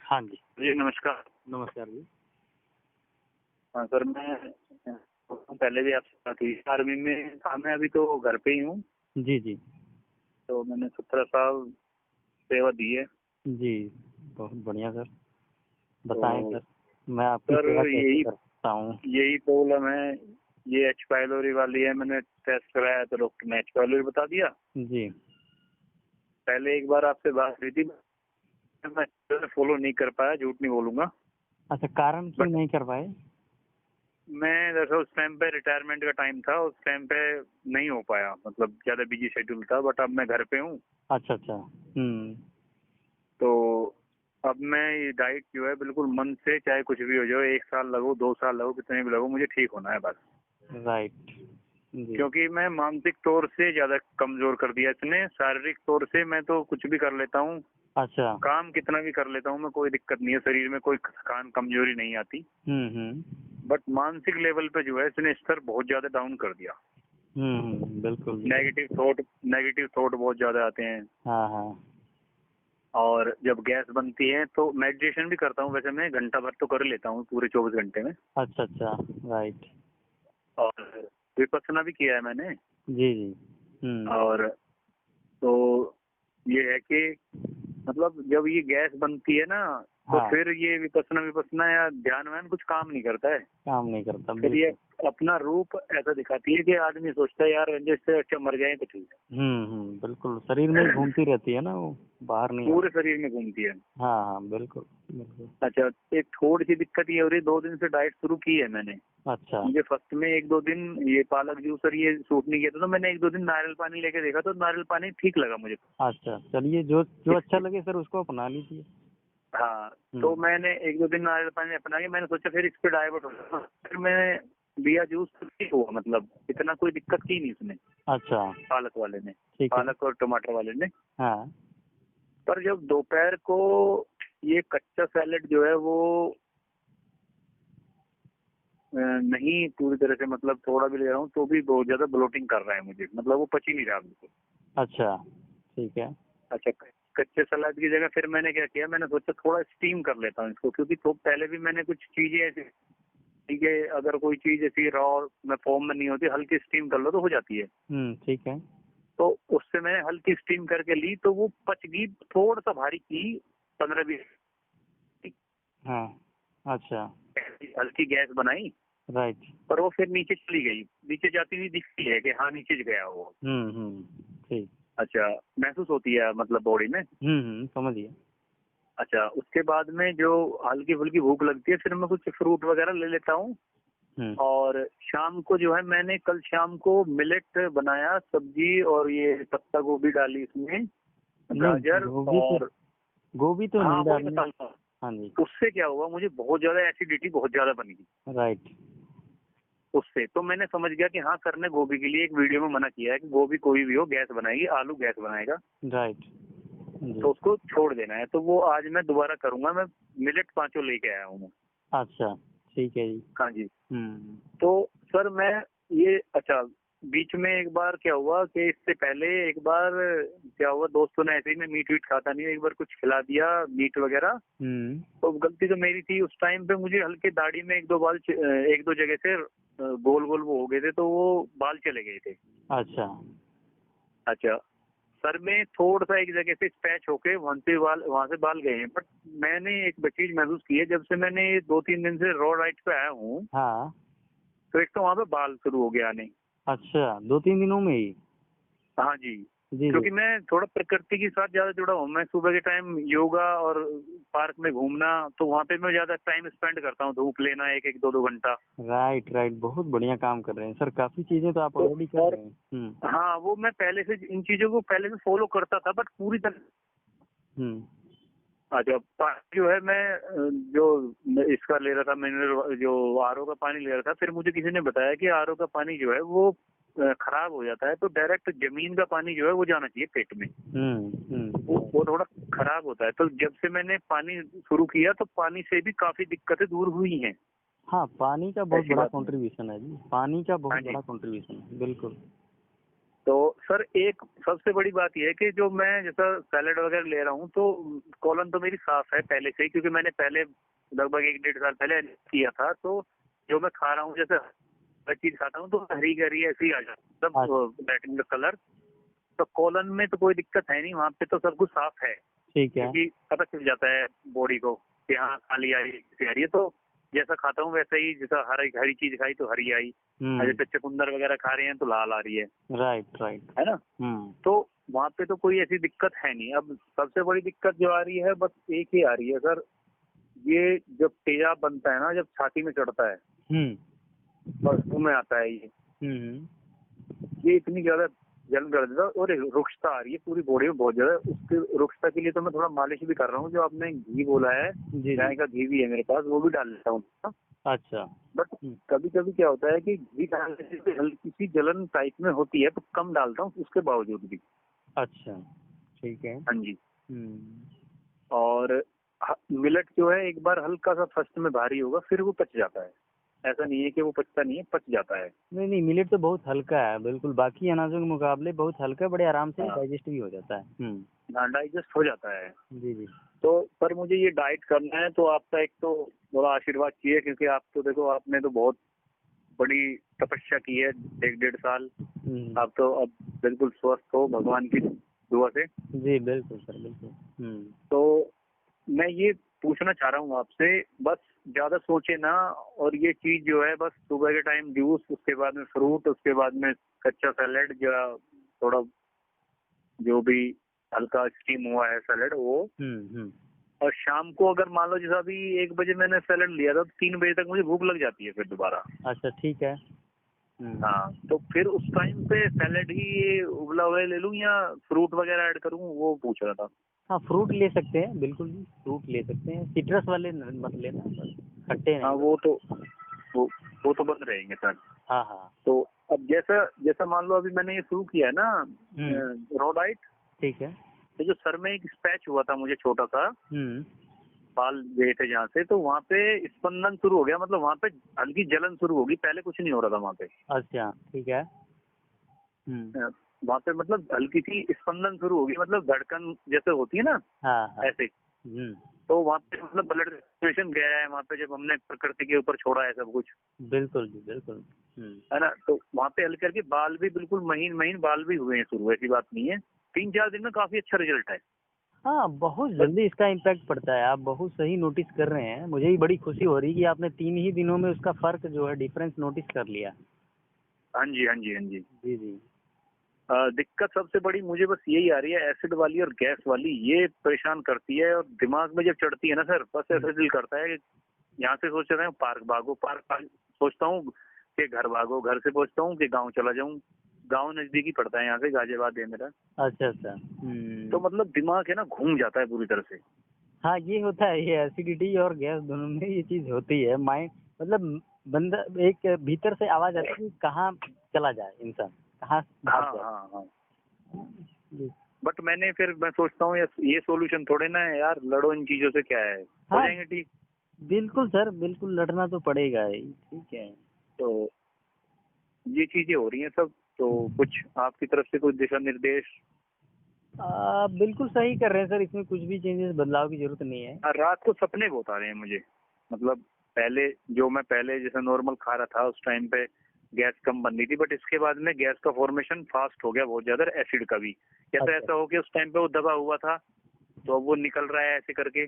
हाँ जी। जी नमस्कार। नमस्कार जी। हाँ सर, मैं पहले भी आपसे बात हुई। आर्मी में था, मैं अभी तो घर पे ही हूँ। जी, जी। तो मैंने 17 साल सेवा दी है। जी, बहुत बढ़िया सर। बताएँ तो सर, मैं आपकी सर सेवा कैसे यही कर सकता हूँ? यही प्रॉब्लम है। ये एच पाइलोरी वाली है। मैंने टेस्ट कराया तो डॉक्टर ने एच पाइलोरी बता दिया। जी। पहले एक बार आपसे बात हुई थी, मैं फॉलो नहीं कर पाया, झूठ नहीं बोलूंगा। अच्छा, कारण क्यों बट नहीं कर पाए? मैं दरअसल उस टाइम पे रिटायरमेंट का टाइम था, उस टाइम पे नहीं हो पाया, मतलब ज्यादा बिजी शेड्यूल था। बट अब मैं घर पे हूँ। अच्छा, अच्छा। तो अब मैं ये डाइट जो है बिल्कुल मन से, चाहे कुछ भी हो जाए, 1 साल लगो 2 साल लगो, कितने भी लगो, मुझे ठीक होना है बस। राइट। जी। क्योंकि मैं मानसिक तौर से ज्यादा कमजोर कर दिया इसने। शारीरिक तौर से मैं तो कुछ भी कर लेता हूँ, अच्छा। काम कितना भी कर लेता हूँ मैं, कोई दिक्कत नहीं है, शरीर में कोई थकान कमजोरी नहीं आती। हुँ। बट मानसिक लेवल पे जो है इसने स्तर बहुत ज्यादा डाउन कर दिया। बिल्कुल, बिल्कुल। नेगेटिव थॉट बहुत ज्यादा आते हैं। हाँ, हाँ। और जब गैस बनती है तो मेडिटेशन भी करता हूँ, वैसे मैं घंटा भर तो कर लेता हूँ पूरे 24 घंटे में। अच्छा, अच्छा। राइट। और विपස්සना भी किया है मैंने। जी, जी। हुँ। और तो ये है कि मतलब जब ये गैस बनती है ना, तो हाँ, फिर ये विपස්සना विपස්සना या ध्यान व्यान कुछ काम नहीं करता है। काम नहीं करता, फिर ये बिल्कुल। अपना रूप ऐसा दिखाती है कि आदमी सोचता है यार जैसे अच्छा मर जाए तो ठीक है। बिल्कुल, शरीर में ही घूमती रहती है ना वो, बाहर नहीं पूरे आती। शरीर में घूमती है। हाँ, हाँ, बिल्कुल, बिल्कुल। अच्छा, एक थोड़ी सी दिक्कत ये हो रही है, 2 दिन से डाइट शुरू की है मैंने। अच्छा, मुझे फर्स्ट में 1-2 दिन ये पालक जूस और ये सूट नहीं किया था, तो मैंने 1-2 दिन नारियल पानी लेके देखा, तो नारियल पानी ठीक लगा मुझे। अच्छा, चलिए जो जो अच्छा लगे सर उसको अपना लीजिए। हाँ, हुँ। तो मैंने 1-2 दिन नारियल पानी अपना के मैंने सोचा फिर इस पे डाइवर्ट होगा। फिर मैं लिया जूस तो ठीक हुआ, मतलब इतना कोई दिक्कत की नहीं उसने, अच्छा, पालक वाले ने, ठीक है। पालक और टमाटर वाले ने। हाँ, पर जब दोपहर को ये कच्चा सैलेड जो है वो नहीं पूरी तरह से, मतलब थोड़ा भी ले रहा हूँ तो भी बहुत ज्यादा ब्लोटिंग कर रहा है मुझे, मतलब वो पच ही नहीं रहा बिल्कुल। अच्छा, ठीक है। अच्छा, कच्चे सलाद की जगह फिर मैंने क्या किया, मैंने सोचा थोड़ा स्टीम कर लेता हूँ इसको, क्योंकि तो पहले भी मैंने कुछ चीजें ऐसी, ठीक है, अगर कोई चीज ऐसी रॉ में फॉर्म में नहीं होती, हल्की स्टीम कर लो तो हो जाती है। ठीक है। तो उससे मैंने हल्की स्टीम करके ली तो वो पच गई। थोड़ा सा भारी की, 15-20 हाँ, अच्छा, हल्की गैस बनाई, राइट। पर वो फिर नीचे चली गई। नीचे जाती हुई दिखती है कि हाँ नीचे गया वो। ठीक। अच्छा, महसूस होती है मतलब बॉडी में। समझ गया। अच्छा, उसके बाद में जो हल्की फुल्की भूख लगती है, फिर मैं कुछ फ्रूट वगैरह ले लेता हूँ। हुँ, और शाम को जो है, मैंने कल शाम को मिलेट बनाया सब्जी, और ये पत्ता गोभी डाली इसमें, नहीं गाजर, और गोभी तो हाँ नहीं वही डालनी। बताता हूँ। हाँ जी, उससे क्या हुआ, मुझे बहुत ज्यादा एसिडिटी बहुत ज्यादा बन गई राइट, उससे। तो मैंने समझ गया कि हाँ सर ने गोभी के लिए एक वीडियो में मना किया है कि गोभी कोई भी हो गैस बनाएगी, आलू गैस बनाएगा, राइट, जी। तो उसको छोड़ देना है। तो वो आज मैं दोबारा करूंगा। मैं मिलेट 5 लेके आया हूँ। अच्छा, ठीक है जी। हाँ जी। हुँ, तो सर मैं ये, अच्छा, बीच में एक बार क्या हुआ कि इससे पहले एक बार क्या हुआ, दोस्तों ने ऐसे ही, मैं मीट वीट खाता नहीं हूँ, एक बार कुछ खिला दिया मीट वगैरह। हुँ, तो गलती तो मेरी थी। उस टाइम पे मुझे हल्के दाढ़ी में 1-2 जगह से गोल गोल वो हो गए थे, तो वो बाल चले गए थे। अच्छा, अच्छा, सर में थोड़ा सा एक जगह से स्पैच होके वहां से बाल गए हैं। बट मैंने एक चीज महसूस की है, जब से मैंने 2-3 दिन से रॉ डाइट पे आया हूँ, हाँ, तो एक तो वहां पे बाल शुरू हो गए आने। अच्छा, 2-3 दिनों में ही? हाँ जी, जी, जी। क्योंकि मैं थोड़ा प्रकृति के साथ ज्यादा जुड़ा हूँ। मैं सुबह के टाइम योगा और पार्क में घूमना, तो वहाँ पे मैं ज्यादा टाइम स्पेंड करता हूँ, धूप लेना 1-2 घंटा। राइट, राइट, बहुत बढ़िया काम कर रहे हैं सर, काफ़ी चीज़ें तो आप तो ऑलरेडी कर और रहे हैं। हाँ, वो मैं पहले से इन चीजों को पहले से फॉलो करता था, बट पूरी तरह। हुँ, अच्छा, पानी जो है मैं जो मैं इसका ले रहा था, मिनरल जो आरओ का पानी ले रहा था, फिर मुझे किसी ने बताया कि आरओ का पानी जो है वो खराब हो जाता है, तो डायरेक्ट जमीन का पानी जो है वो जाना चाहिए पेट में। वो थोड़ा खराब होता है। तो जब से मैंने पानी शुरू किया, तो पानी से भी काफी दिक्कतें दूर हुई हैं। हाँ, पानी का बहुत ऐसी बड़ा बात नहीं। कंट्रीब्यूशन है जी, पानी का हाँ बहुत जी। बड़ा कंट्रीब्यूशन है, बिल्कुल। तो सर एक सबसे बड़ी बात यह है कि जो मैं जैसा सैलेड वगैरह ले रहा हूँ तो कॉलन तो मेरी साफ है पहले से ही, क्योंकि मैंने पहले लगभग 1-1.5 साल पहले किया था। तो जो मैं खा रहा हूँ, जैसे हर चीज खाता हूँ तो हरी गरी ऐसे ही आ जाता है सब बैटिंग का कलर। तो कॉलन में तो कोई दिक्कत है नहीं, वहाँ पे तो सब कुछ साफ है, ठीक है। क्योंकि पता चल जाता है बॉडी को कि हाँ खाली आई कैसी आ रही है। तो जैसा खाता हूँ वैसे ही, जैसा हरी हरी चीज खाई तो हरी आई, जैसे चुकंदर वगैरह खा रहे हैं तो लाल आ रही है। Right right. है ना। तो वहाँ पे तो कोई ऐसी दिक्कत है नहीं। अब सबसे बड़ी दिक्कत जो आ रही है बस एक ही आ रही है सर, ये जब तेजाब बनता है ना, जब छाती में चढ़ता है और मुंह में आता है ये इतनी ज्यादा जलन कर देता है और रुक्षता आ रही है पूरी बॉडी में बहुत ज्यादा। उसके रुक्षता के लिए तो मैं थोड़ा मालिश भी कर रहा हूँ। जो आपने घी बोला है, गाय का घी भी है मेरे पास, वो भी डाल लेता हूँ। अच्छा। बट कभी कभी क्या होता है कि घी डालने से हल्की सी जलन टाइप में होती है, तो कम डालता हूँ उसके बावजूद भी। अच्छा ठीक है। हाँ जी। और मिलेट जो है एक बार हल्का सा फर्स्ट में भारी होगा, फिर वो पच जाता है। ऐसा नहीं है कि वो पचता नहीं है, पच जाता है। नहीं, मिलेट तो बहुत हल्का है, बिल्कुल बाकी अनाजों के मुकाबले बहुत हल्का, बड़े आराम से डाइजेस्ट भी हो जाता है। डाइजेस्ट हो जाता है। जी जी। तो पर मुझे ये डाइट करना है, तो आपका एक तो थोड़ा आशीर्वाद चाहिए, क्योंकि आप तो देखो आपने तो बहुत बड़ी तपस्या की है 1-1.5 साल। आप तो अब बिल्कुल स्वस्थ हो भगवान की दुआ से। जी बिल्कुल सर, बिल्कुल। तो मैं ये पूछना चाह रहा हूँ आपसे, बस ज्यादा सोचे ना, और ये चीज जो है बस सुबह के टाइम जूस, उसके बाद में फ्रूट, उसके बाद में कच्चा सैलेड या थोड़ा जो भी हल्का स्टीम हुआ है सैलेड वो। और शाम को अगर मान लो जैसा अभी 1 बजे मैंने सैलेड लिया था, तो 3 बजे तक मुझे भूख लग जाती है फिर दोबारा। अच्छा ठीक है। हाँ, तो फिर उस टाइम पे सैलेड ही उबला हुआ ले लूं या फ्रूट वगैरह ऐड करूं, वो पूछ रहा था। हाँ फ्रूट ले सकते हैं, बिल्कुल फ्रूट ले सकते हैं, सिट्रस वाले मत लेना, खट्टे नहीं। हाँ वो तो बंद रहेंगे सर। हाँ हाँ। तो अब जैसा जैसा मान लो अभी मैंने ये शुरू किया है ना रॉ डाइट, ठीक है। तो जो सर में एक स्पैच हुआ था मुझे छोटा सा, बाल गए थे जहाँ से, तो वहाँ पे स्पंदन शुरू हो गया, मतलब वहाँ पे हल्की जलन शुरू होगी, पहले कुछ नहीं हो रहा था वहाँ पे। अच्छा ठीक है। वहाँ पे मतलब हल्की सी स्पंदन शुरू होगी, मतलब धड़कन जैसे होती है ना। हाँ। ऐसे। तो वहाँ पे मतलब ब्लड सर्कुलेशन गया है वहाँ पे, जब हमने प्रकृति के ऊपर छोड़ा है सब कुछ। बिल्कुल जी बिल्कुल। है ना। तो वहाँ पे हल्के हल्के बाल भी, बिल्कुल महीन महीन बाल भी हुए हैं शुरू, ऐसी बात नहीं है। 3-4 दिन में काफी अच्छा रिजल्ट है। हाँ बहुत जल्दी इसका इम्पैक्ट पड़ता है, आप बहुत सही नोटिस कर रहे हैं। मुझे भी बड़ी खुशी हो रही है कि आपने 3 ही दिनों में उसका फर्क जो है डिफरेंस नोटिस कर लिया। हाँ जी हाँ जी हाँ जी। जी जी। दिक्कत सबसे बड़ी मुझे बस यही आ रही है, एसिड वाली और गैस वाली, ये परेशान करती है। और दिमाग में जब चढ़ती है ना सर, बस ऐसा दिल करता है कि यहाँ से सोच रहे हैं पार्क भागो, पार्क सोचता हूँ कि घर भागो, घर से सोचता हूँ कि गाँव चला जाऊँ। गाँव नजदीक ही पड़ता है यहाँ से, गाजियाबाद है मेरा। अच्छा अच्छा। तो मतलब दिमाग है ना घूम जाता है पूरी तरह से। हाँ ये होता है, ये एसिडिटी और गैस दोनों में ये चीज होती है। माइंड मतलब बंदा एक भीतर से आवाज आती है कि कहाँ चला जाए इंसान, कहाँ भाग जाए। हाँ हाँ हाँ। बट मैं सोचता हूँ ये सोल्यूशन थोड़े ना है यार, लड़ो इन चीजों से, क्या है, हो जाएंगे ठीक। बिल्कुल सर, बिल्कुल लड़ना तो पड़ेगा ही। ठीक है। तो ये चीजें हो रही हैं सब, तो कुछ आपकी तरफ से कोई दिशा निर्देश। बिल्कुल सही कर रहे हैं सर, इसमें कुछ भी चेंजेस बदलाव की जरूरत नहीं है। रात को सपने बहुत आ रहे हैं मुझे, मतलब मैं पहले जैसे नॉर्मल खा रहा था उस टाइम पे गैस कम बन रही थी, बट इसके बाद में गैस का फॉर्मेशन फास्ट हो गया बहुत ज्यादा, एसिड का भी। या तो ऐसा हो कि उस टाइम पे वो दबा हुआ था तो अब वो निकल रहा है ऐसे करके।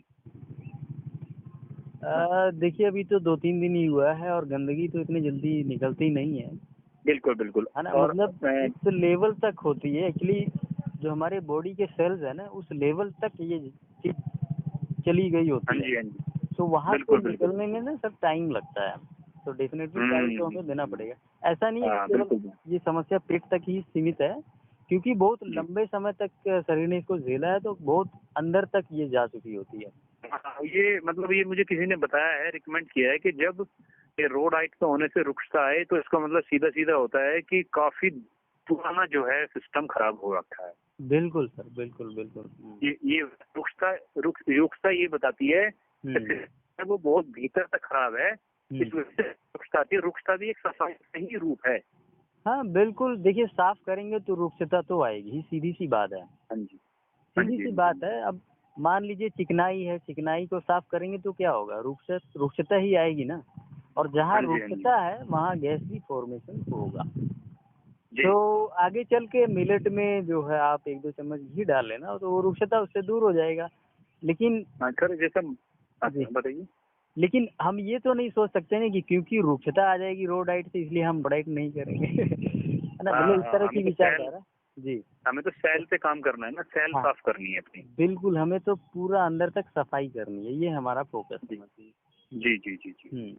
देखिए अभी तो 2-3 दिन ही हुआ है और गंदगी तो इतनी जल्दी निकलती नहीं है। बिल्कुल बिल्कुल है ना, मतलब इस लेवल तक होती है एक्चुअली, जो हमारे बॉडी के सेल्स है ना, उस लेवल तक ये चीज चली गई होती है। तो वहाँ से निकलने में ना सर टाइम लगता है, तो डेफिनेटली टाइम तो हमें देना पड़ेगा। ऐसा नहीं है केवल ये समस्या पेट तक ही सीमित है, क्योंकि बहुत लंबे समय तक शरीर ने इसको झेला है, तो बहुत अंदर तक ये जा चुकी होती है। ये मतलब ये मुझे किसी ने बताया है, रिकमेंड किया है कि जब ये रो डाइट का होने से रुकता है, तो इसका मतलब सीधा सीधा होता है कि काफी पुराना जो है सिस्टम खराब हो रखा है। बिल्कुल सर, बिल्कुल बिल्कुल। ये रुकता ये बताती है वो बहुत भीतर तक खराब है, इस वजह से रुकता भी एक सफाई का ही रूप है। हाँ बिल्कुल, देखिए साफ करेंगे तो रुक्षता तो आएगी ही, सीधी सी बात है। हाँ जी, हाँ सीधी जी, सी हाँ बात जी। है। अब मान लीजिए चिकनाई है, चिकनाई को साफ करेंगे तो क्या होगा, रुक्षता ही आएगी ना। और जहाँ हाँ जी, हाँ जी। रुक्षता है वहाँ गैस भी फॉर्मेशन होगा। जी। तो आगे चल के मिलेट में जो है आप 1-2 चम्मच घी डाल लेना तो वो रुक्षता उससे दूर हो जाएगा। लेकिन हाँ सर, जैसा जी, अच्छा बताइए। लेकिन हम ये तो नहीं सोच सकते ना कि क्योंकि रुक्षता आ जाएगी रो डाइट से इसलिए हम डाइट नहीं करेंगे है ना, हाँ, मतलब इस हाँ, तरह की विचारधारा। जी। हमें तो सेल पे काम करना है ना, सेल हाँ साफ करनी है अपनी। बिल्कुल, हमें तो पूरा अंदर तक सफाई करनी है, ये हमारा फोकस जी, होना चाहिए। जी, जी, जी, जी। हम्म।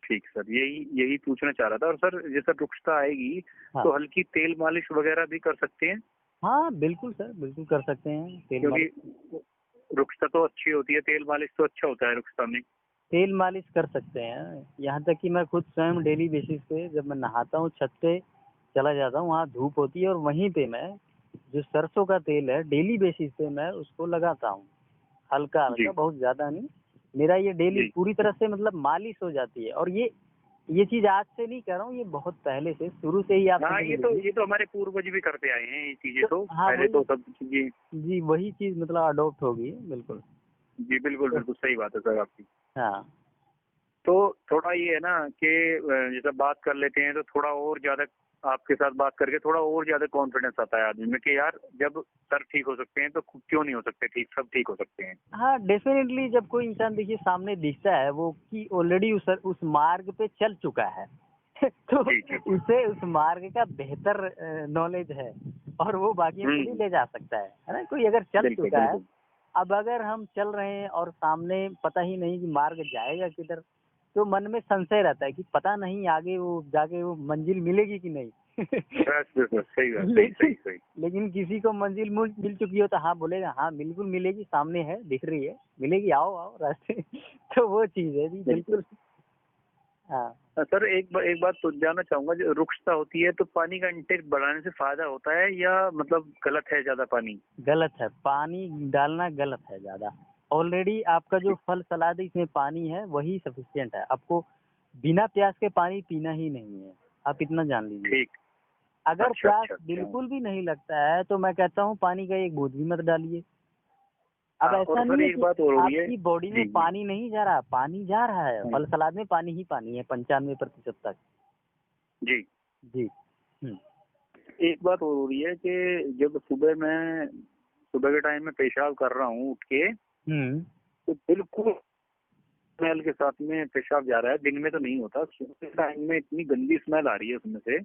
ठीक सर, यही यही पूछना चाह रहा था। और सर जैसा रुक्षता आएगी हाँ तो हल्की तेल मालिश वगैरह भी कर सकते हैं? हाँ बिल्कुल सर, बिल्कुल कर सकते हैं तेल क्योंकि मालिश। रुक्षता तो अच्छी होती है, तेल मालिश तो अच्छा होता है रुक्षता में। तेल मालिश कर सकते हैं, यहाँ तक कि मैं खुद स्वयं डेली बेसिस पे जब मैं नहाता हूँ छत पे चला जाता हूँ, वहाँ धूप होती है और वहीं पे मैं जो सरसों का तेल है डेली बेसिस पे मैं उसको लगाता हूँ, हल्का जी, हल्का, बहुत ज़्यादा नहीं। मेरा ये डेली जी। पूरी तरह से मतलब मालिश हो जाती है। और ये चीज़ आज से नहीं कर रहा हूँ, ये बहुत पहले से शुरू से ही आप हाँ, समझ लीजिए। ये तो हमारे पूर्वज भी करते आए हैं ये चीजें, तो हाँ पहले वही, तो सब चीजें। जी वही चीज़ मतलब अडॉप्ट होगी बिल्कुल। जी, बिल्कुल, तो बिल्कुल सही बात है सर आपकी। हाँ तो थोड़ा ये है ना कि जैसे बात कर लेते हैं तो थोड़ा और ज्यादा आपके साथ बात करके थोड़ा और ज्यादा कॉन्फिडेंस आता है आदमी में कि यार जब सर ठीक हो सकते हैं तो क्यों नहीं हो सकते ठीक, सब ठीक हो सकते हैं। हाँ डेफिनेटली, जब कोई इंसान देखिए सामने दिखता है वो कि ऑलरेडी उस मार्ग पे चल चुका है तो जी, जी, जी। उसे उस मार्ग का बेहतर नॉलेज है और वो बाकियों को भी हम्म। ले जा सकता है ना। कोई अगर चल बिल्कुल, चुका है, बिल्कुल। अब अगर हम चल रहे हैं और सामने पता ही नहीं कि मार्ग जाएगा किधर, तो मन में संशय रहता है कि पता नहीं आगे वो जाके वो मंजिल मिलेगी कि नहीं बस बस बस, सही बात, सही लेकिन सही सही। लेकिन किसी को मंजिल मिल चुकी हो तो हाँ बोलेगा, हाँ बिल्कुल मिलेगी, सामने है, दिख रही है, मिलेगी, आओ आओ रास्ते तो वो चीज है जी बिल्कुल। बिल्कुल। हाँ सर एक बात तो जानना चाहूंगा, जो रुक्षता होती है तो पानी का इंटेक बढ़ाने से फायदा होता है या मतलब गलत है ज्यादा पानी? गलत है, पानी डालना गलत है ज्यादा। ऑलरेडी आपका जो ठीक, फल सलाद है इसमें पानी है वही सफिशियंट है, आपको बिना प्यास के पानी पीना ही नहीं है, आप इतना जान लीजिए। ठीक। अगर अच्छा, प्यास अच्छा, अच्छा। बिल्कुल भी नहीं लगता है तो मैं कहता हूँ पानी का एक बूंद भी मत डालिए। अब हाँ, ऐसा और नहीं सर है एक कि बात और हो रही है। आपकी बॉडी में जी, जी। पानी नहीं जा रहा, पानी जा रहा है, हाँ, फल सलाद में पानी है 95% तक। जी। जी। हम्म। एक बात और हो रही है कि जब सुबह के टाइम में पेशाब कर रहा हूँ उठ के, हम्म। तो बिल्कुल स्मेल के साथ में पेशाब जा रहा है। दिन में तो नहीं होता, सुबह के टाइम में इतनी गंदी स्मेल आ रही है उसमें से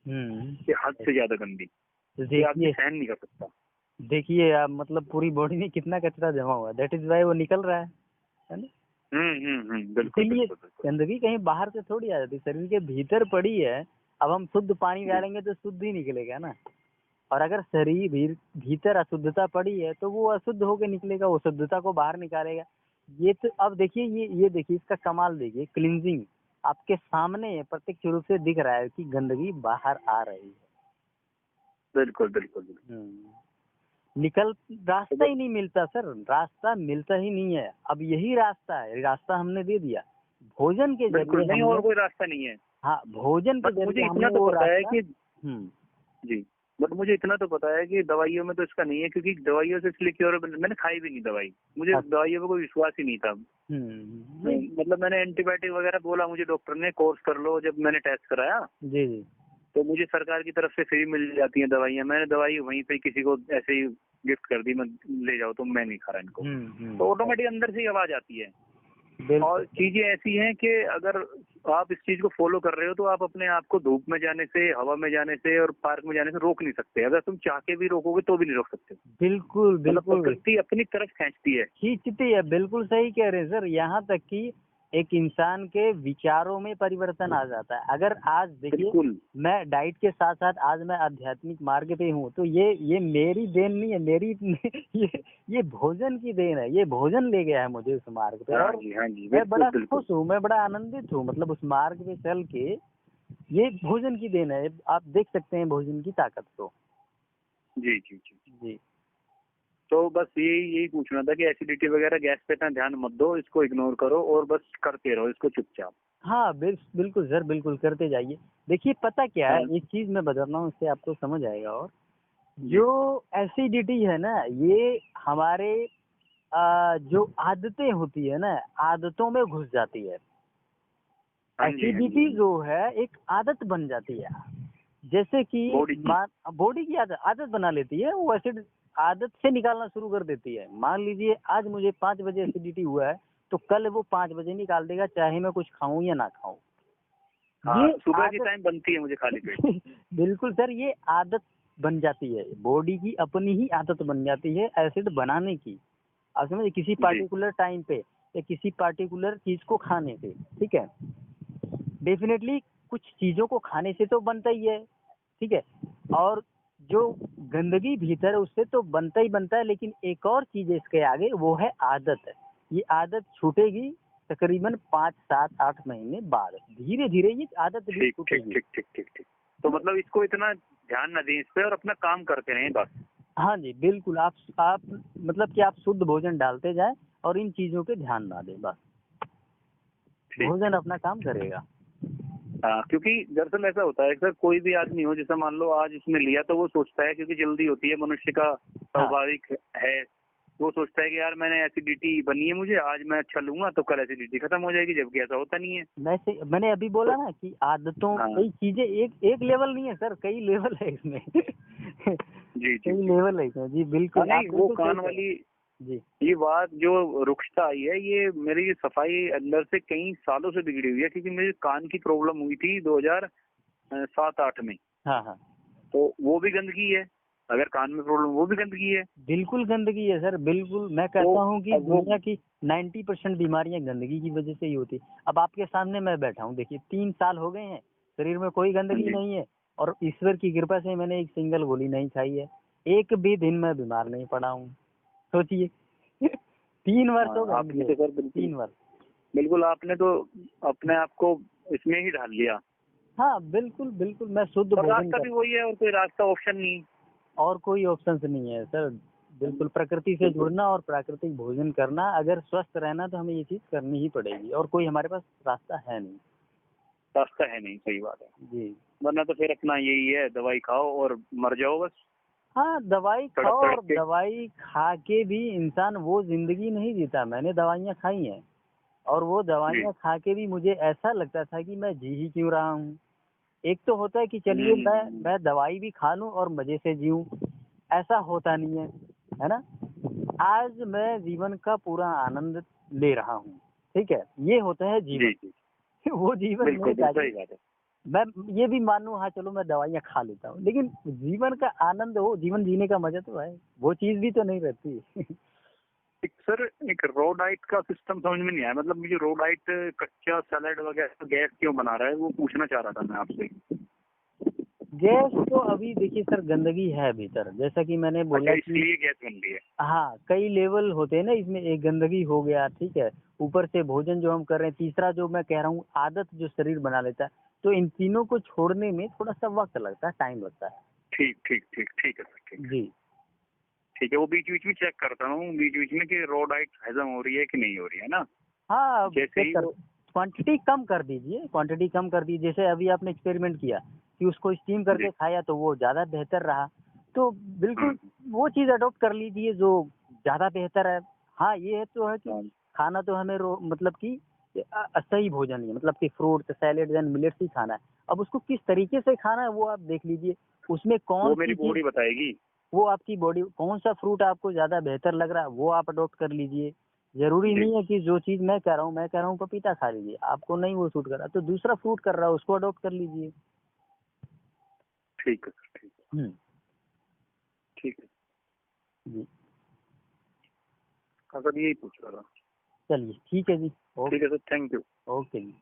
कि हद से ज्यादा गंदी, तो कि आदमी देखिए, सहन नहीं कर सकता। देखिए आप मतलब पूरी बॉडी में कितना कचरा जमा हुआ है, दैट इज वाई वो निकल रहा है ना। बिल्कुल, इसीलिए बिल्कुल, बिल्कुल। गंदगी कहीं बाहर से थोड़ी आ जाती, शरीर के भीतर पड़ी है। अब हम शुद्ध पानी जी, डालेंगे तो शुद्ध ही निकलेगा ना। और अगर शरीर भीतर अशुद्धता पड़ी है तो वो अशुद्ध होके निकलेगा, वो शुद्धता को बाहर निकालेगा। ये तो अब देखिए, ये देखिए इसका कमाल देखिए, क्लींजिंग आपके सामने प्रत्यक्ष रूप से दिख रहा है कि गंदगी बाहर आ रही है। बिल्कुल, बिल्कुल, बिल्कुल। निकल तो रास्ता ही नहीं मिलता सर, रास्ता मिलता ही नहीं है। अब यही रास्ता है, रास्ता हमने दे दिया भोजन के बिल्कुल जरिए नहीं, और हमने। कोई रास्ता नहीं है। हाँ भोजन के बट मुझे जरिए इतना हमने तो वो पता है रास्ता। कि हम्म। जी, बट मुझे इतना तो पता है कि दवाइयों में तो इसका नहीं है, क्योंकि दवाइयों से इसलिए क्योरेबल, मैंने खाई भी नहीं दवाई, मुझे अच्छा। दवाइयों पे कोई विश्वास ही नहीं था। नहीं। मतलब मैंने एंटीबायोटिक वगैरह बोला, मुझे डॉक्टर ने कोर्स कर लो, जब मैंने टेस्ट कराया जी जी। तो मुझे सरकार की तरफ से फ्री मिल जाती है दवाइयाँ। मैंने दवाई वहीं पे किसी को ऐसे ही गिफ्ट कर दी, मैं ले जाओ, तो मैं नहीं खा रहा इनको। तो ऑटोमेटिक अंदर से ही आवाज आती है। और बिल्कुल चीजें ऐसी हैं कि अगर आप इस चीज को फॉलो कर रहे हो तो आप अपने आप को धूप में जाने से, हवा में जाने से और पार्क में जाने से रोक नहीं सकते। अगर तुम चाह के भी रोकोगे तो भी नहीं रोक सकते। बिल्कुल मतलब बिल्कुल प्रकृति अपनी तरफ खींचती है। खींचती है, बिल्कुल सही कह रहे हैं सर। यहाँ तक कि एक इंसान के विचारों में परिवर्तन आ जाता है। अगर आज देखिए बिल्कुल। मैं डाइट के साथ साथ आज मैं आध्यात्मिक मार्ग पे हूँ तो ये मेरी देन नहीं है, मेरी ये भोजन की देन है, ये भोजन ले गया है मुझे उस मार्ग पे। हाँ और जी, हाँ जी, मैं बिल्कुल, बड़ा बिल्कुल। खुश हूँ, मैं बड़ा आनंदित हूँ, मतलब उस मार्ग पे चल के। ये भोजन की देन है, आप देख सकते हैं भोजन की ताकत को। जी, जी, जी। जी। तो बस यही पूछना था कि एसिडिटी वगैरह गैस पे इतना ध्यान मत दो, इसको इग्नोर करो और बस करते रहो इसको चुपचाप। हाँ बिल्कुल सर, बिल्कुल करते जाइए। देखिए पता क्या है, हाँ एक चीज मैं बता रहा हूँ, इससे आपको समझ आएगा। और जी, जो एसिडिटी है ना, ये हमारे जो आदतें होती है ना, आदतों में घुस जाती है। हाँ जी, हाँ एसिडिटी जी, जो है एक आदत बन जाती है। जैसे कि बॉडी की। बॉडी की आदत आदत बना लेती है, वो एसिड आदत से निकालना शुरू कर देती है। मान लीजिए आज मुझे 5 बजे एसिडिटी हुआ है, तो कल वो 5 बजे निकाल देगा, चाहे मैं कुछ खाऊं या ना खाऊं। हाँ, ये सुबह की आदत टाइम बनती है मुझे खाली पेट। बिल्कुल सर, ये आदत बन जाती है, बॉडी की अपनी ही आदत बन जाती है एसिड बनाने की। आप समझे, किसी जी, पार्टिकुलर टाइम पे या किसी पार्टिकुलर चीज को खाने से, ठीक है। डेफिनेटली कुछ चीजों को खाने से तो बनता ही है, ठीक है। और जो गंदगी भीतर है उससे तो बनता ही बनता है, लेकिन एक और चीज है इसके आगे, वो है आदत। ये आदत छूटेगी तकरीबन 5, 7, 8 महीने बाद, धीरे धीरे ये आदत भी ठीक ठीक छूटेगी। ठीक ठीक ठीक ठीक। तो मतलब इसको इतना ध्यान न दें इस पे और अपना काम करते रहें बस। हाँ जी बिल्कुल, आप मतलब कि आप शुद्ध भोजन डालते जाएं और इन चीजों पे ध्यान ना दें, बस ठीक भोजन ठीक। अपना काम करेगा। हाँ, क्योंकि दरअसल ऐसा होता है सर, कोई भी आदमी हो, जैसे मान लो आज इसने लिया तो वो सोचता है, क्योंकि जल्दी होती है मनुष्य का हाँ स्वाभाविक है, वो सोचता है कि यार मैंने एसिडिटी बनी है मुझे, आज मैं अच्छा लूंगा तो कल एसिडिटी खत्म हो जाएगी, जबकि ऐसा होता नहीं है। वैसे मैंने अभी बोला तो ना कि आदतों, हाँ कई चीजें, एक एक लेवल नहीं है सर, कई लेवल है इसमें जी जी कई जी। लेवल है इसमें जी, हाँ बिल्कुल नहीं, आप वो बिल्कुल सही कान कह रहे वाली हैं जी। ये बात जो रुक्षता आई है, ये मेरी सफाई अंदर से कई सालों से बिगड़ी हुई है, क्योंकि मुझे कान की प्रॉब्लम हुई थी 2007-8 में। हाँ हाँ तो वो भी गंदगी है, अगर कान में प्रॉब्लम वो भी गंदगी है। बिल्कुल गंदगी है सर, बिल्कुल। मैं तो कहता हूँ कि अब वो दुनिया की 90% बीमारियां गंदगी की वजह से ही होती। अब आपके सामने मैं बैठा हूँ, देखिए 3 साल हो गए हैं, शरीर में कोई हाँ गंदगी जी, नहीं है, और ईश्वर की कृपा से मैंने एक सिंगल गोली नहीं खाई है, एक भी दिन मैं बीमार नहीं पड़ा हूँ। सोचिए 3 वर्ष हो हाँ गए आपने मुझे, तो सर बिल्कुल 3 वर्ष। बिल्कुल आपने तो अपने आप को इसमें ही ढाल लिया। हाँ बिल्कुल बिल्कुल, मैं शुद्ध और भोजन रास्ता कर, भी वही है, और कोई रास्ता ऑप्शन नहीं। और कोई ऑप्शन नहीं है सर। बिल्कुल प्रकृति से बिल्कुल, जुड़ना और प्राकृतिक भोजन करना, अगर स्वस्थ रहना तो हमें ये चीज करनी ही पड़ेगी, और कोई हमारे पास रास्ता है नहीं। रास्ता है नहीं, सही बात है। जी वरना तो फिर अपना यही है, दवाई खाओ और मर जाओ बस, हाँ, दवाई तड़प खाओ, तड़प और के। दवाई खा के भी इंसान वो जिंदगी नहीं जीता। मैंने दवाइयाँ खाई हैं, और वो जी। दवाइयाँ खा के भी मुझे ऐसा लगता था कि मैं जी ही क्यों रहा हूँ। एक तो होता है कि चलिए मैं दवाई भी खा लूं और मजे से जीऊं, ऐसा होता नहीं है ना। आज मैं जीवन का पूरा आनंद ले रहा हूँ, ठीक है, ये होता है जीवन। जी जी, वो जीवन बिल्कुल नहीं बिल्कुल चाहिए। सही बात है। मैं ये भी मान लूं, हाँ चलो मैं दवाइयाँ खा लेता हूँ, लेकिन जीवन का आनंद हो, जीवन जीने का मजा तो है, वो चीज भी तो नहीं रहती एक सर, एक रो डाइट का सिस्टम समझ में नहीं आया, मतलब मुझे रो डाइट कच्चा सैलेड वगैरह गैस क्यों बना रहा है, वो पूछना चाह रहा था मैं आपसे। गैस तो अभी देखिए सर, गंदगी है भीतर, जैसा कि मैंने अच्छा, बोला कि इसलिए गैस बन रही है। हाँ कई लेवल होते हैं ना इसमें, एक गंदगी हो गया, ठीक है, ऊपर से भोजन जो हम कर रहे हैं, तीसरा जो मैं कह रहा हूँ आदत जो शरीर बना लेता है, तो इन तीनों को छोड़ने में थोड़ा सा वक्त लगता है, टाइम लगता है। ठीक ठीक ठीक ठीक है सर, ठीक है। जी ठीक है, वो बीच बीच में चेक करता हूँ बीच बीच में कि रो डाइट हजम हो रही है कि नहीं हो रही है ना। हाँ, जैसे चेक ही कर, वो क्वांटिटी कम कर दीजिए, क्वांटिटी कम कर दीजिए। जैसे अभी आपने एक्सपेरिमेंट किया कि उसको स्टीम जी। करके खाया, तो वो ज़्यादा बेहतर रहा। तो बिल्कुल हम्म, वो चीज़ अडॉप्ट कर लीजिए जो ज़्यादा बेहतर है। हाँ ये है तो है कि हाँ, खाना तो हमें मतलब कि सही भोजन ही है, मतलब कि फ्रूट सैलेड एंड मिलेट्स ही खाना है। अब उसको किस तरीके से खाना है वो आप देख लीजिए, उसमें कौन वो मेरी सी चीज़, बॉडी बताएगी। वो आपकी बॉडी, कौन सा फ्रूट आपको ज़्यादा बेहतर लग रहा है वो आप अडॉप्ट कर लीजिए। जरूरी जी, नहीं है कि जो चीज़ मैं कह रहा हूँ पपीता खा लीजिए, आपको नहीं वो सूट कर रहा तो दूसरा फ्रूट कर रहा है उसको अडॉप्ट कर लीजिए। ठीक है सर, ठीक है। हम्म। ठीक है। जी हाँ सर, यही पूछ रहा था। चलिए ठीक है जी। ठीक ओके। है sir, thank you. Okay ji.